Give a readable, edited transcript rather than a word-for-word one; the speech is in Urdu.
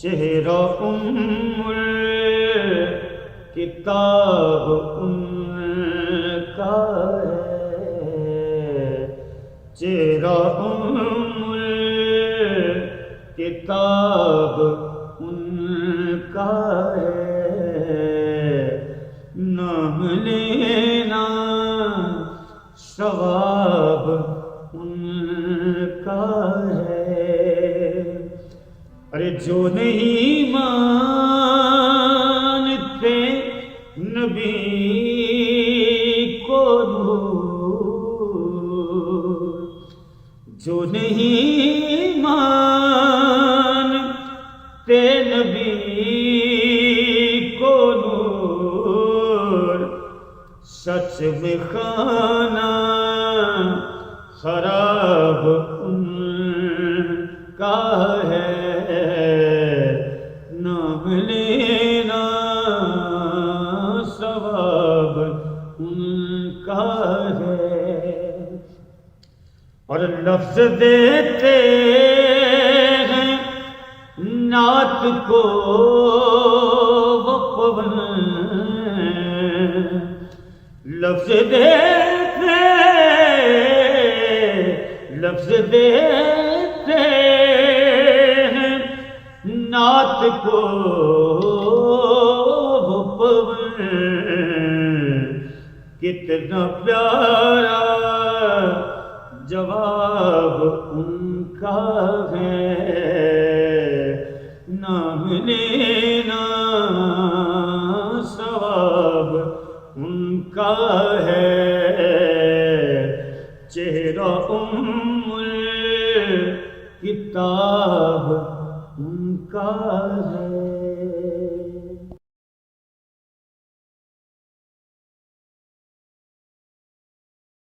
چہرہ کتاب ان کا ہے، چہرہ کتاب ان کا ہے، نام لینا ثواب ان کا ہے۔ ارے جو نہیں مانتے نبی کو نور، جو نہیں مانتے نبی کو نور، سچ میں خانہ خراب ان کا ہے، نام لینا ثواب ان کا ہے۔ اور لفظ دیتے ہیں نعت کو وہ پون، لفظ دیتے ہیں نعت کو وہ پون، کتنا پیارا جواب ان کا ہے، نام لینا ثواب ان کا ہے، چہرہ کتاب ان کا ہے۔